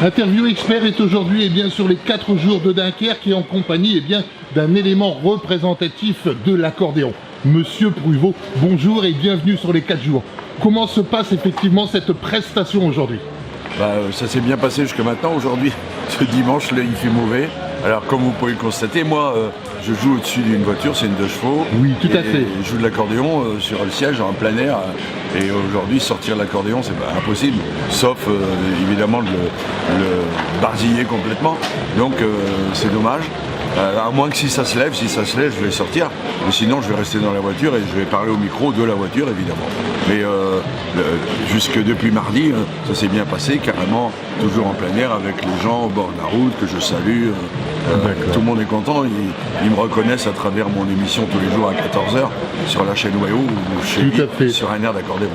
Interview Expert est aujourd'hui sur les 4 jours de Dunkerque et en compagnie d'un élément représentatif de l'accordéon. Monsieur Prouivot, bonjour et bienvenue sur les 4 jours. Comment se passe effectivement cette prestation aujourd'hui? Ça s'est bien passé jusqu'à maintenant. Aujourd'hui, ce dimanche, là, il fait mauvais. Alors, comme vous pouvez le constater, moi, je joue au-dessus d'une voiture, c'est une 2 chevaux. Oui, tout à fait. Je joue de l'accordéon sur le siège en plein air. Et aujourd'hui, sortir l'accordéon, c'est impossible. Sauf, évidemment, de le barsiller complètement. Donc, c'est dommage. À moins que si ça se lève, je vais sortir. Mais sinon, je vais rester dans la voiture et je vais parler au micro de la voiture, évidemment. Mais jusque depuis mardi, ça s'est bien passé, carrément, toujours en plein air, avec les gens au bord de la route, que je salue. Tout le monde est content. Ils me reconnaissent à travers mon émission tous les jours à 14h sur la chaîne WAO ou chez lui, sur un air d'accordéon.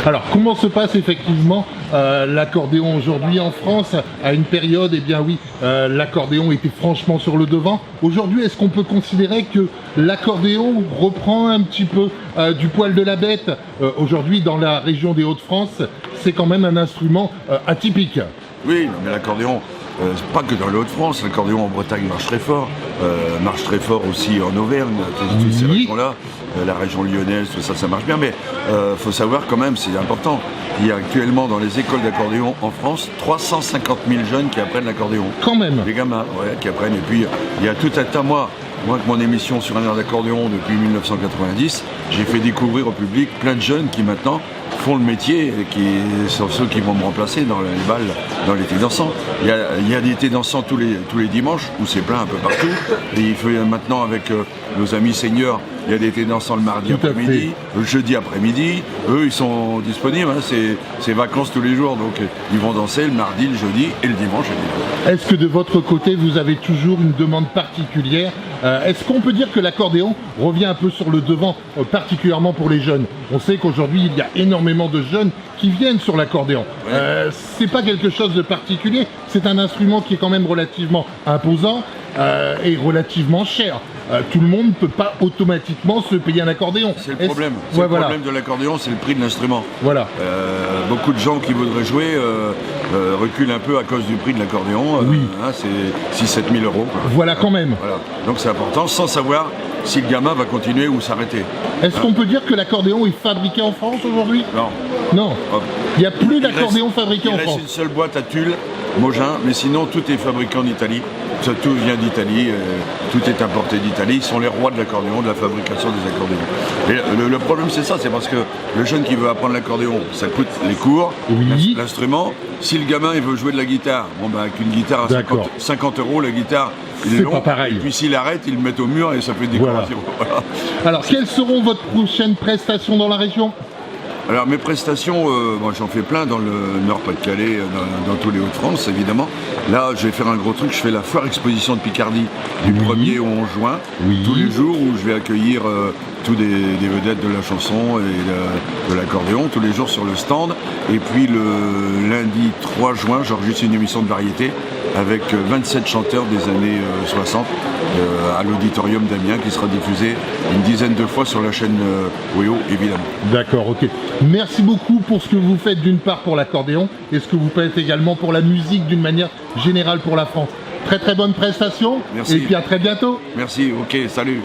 Alors, comment se passe effectivement l'accordéon aujourd'hui en France? À une période, l'accordéon était franchement sur le devant. Aujourd'hui, est-ce qu'on peut considérer que l'accordéon reprend un petit peu du poil de la bête? Aujourd'hui, dans la région des Hauts-de-France, c'est quand même un instrument atypique. Oui, mais l'accordéon, pas que dans les Hauts-de-France, l'accordéon en Bretagne marche très fort aussi en Auvergne, toutes ces régions-là, la région lyonnaise, tout ça, ça marche bien, mais faut savoir quand même, c'est important, il y a actuellement dans les écoles d'accordéon en France 350 000 jeunes qui apprennent l'accordéon. Quand même. Des gamins, qui apprennent, et puis il y a tout un tas, moi avec mon émission sur un air d'accordéon depuis 1990, j'ai fait découvrir au public plein de jeunes qui maintenant font le métier, qui sont ceux qui vont me remplacer dans les balles, dans l'été dansant. Il y a l'été dansant tous les dimanches, où c'est plein un peu partout. Et il fait maintenant avec nos amis seniors, il y a l'été dansant le mardi après-midi, le jeudi après-midi. Eux, ils sont disponibles, c'est vacances tous les jours, donc ils vont danser le mardi, le jeudi et le dimanche. Est-ce que de votre côté, vous avez toujours une demande particulière? Est-ce qu'on peut dire que l'accordéon revient un peu sur le devant, particulièrement pour les jeunes? On sait qu'aujourd'hui, il y a énormément de jeunes qui viennent sur l'accordéon. C'est pas quelque chose de particulier, c'est un instrument qui est quand même relativement imposant et relativement cher. Tout le monde ne peut pas automatiquement se payer un accordéon. C'est le problème. Le problème de l'accordéon, c'est le prix de l'instrument. Voilà. Beaucoup de gens qui voudraient jouer reculent un peu à cause du prix de l'accordéon. C'est 6 000 à 7 000 euros. Quoi. Voilà, quand même. Voilà. Donc c'est important, sans savoir si le gamin va continuer ou s'arrêter. Est-ce qu'on peut dire que l'accordéon est fabriqué en France aujourd'hui? Non. Non. Il n'y a plus d'accordéon fabriqué en France. Il reste une seule boîte à Tulle, Mogin, mais sinon tout est fabriqué en Italie. Tout vient d'Italie, tout est importé d'Italie. Ils sont les rois de l'accordéon, de la fabrication des accordéons. Et le problème c'est ça, c'est parce que le jeune qui veut apprendre l'accordéon, ça coûte les cours, l'instrument. Si le gamin il veut jouer de la guitare, avec une guitare à 50 euros, la guitare, il est long, pas pareil. Et puis s'il arrête, il le met au mur et ça fait une décoration. Voilà. Alors, quelles seront votre prochaines prestations dans la région? Alors mes prestations, j'en fais plein dans le Nord-Pas-de-Calais, dans tous les Hauts-de-France évidemment. Là je vais faire un gros truc, je fais la foire exposition de Picardie du 1er au 11 juin, tous les jours où je vais accueillir tous des vedettes de la chanson et de l'accordéon, tous les jours sur le stand. Et puis le lundi 3 juin, j'enregistre une émission de variété avec 27 chanteurs des années 60 à l'auditorium d'Amiens qui sera diffusée une dizaine de fois sur la chaîne WAO évidemment. D'accord, ok. Merci beaucoup pour ce que vous faites d'une part pour l'accordéon et ce que vous faites également pour la musique d'une manière générale pour la France. Très très bonne prestation. Merci. Et puis à très bientôt. Merci, ok, salut.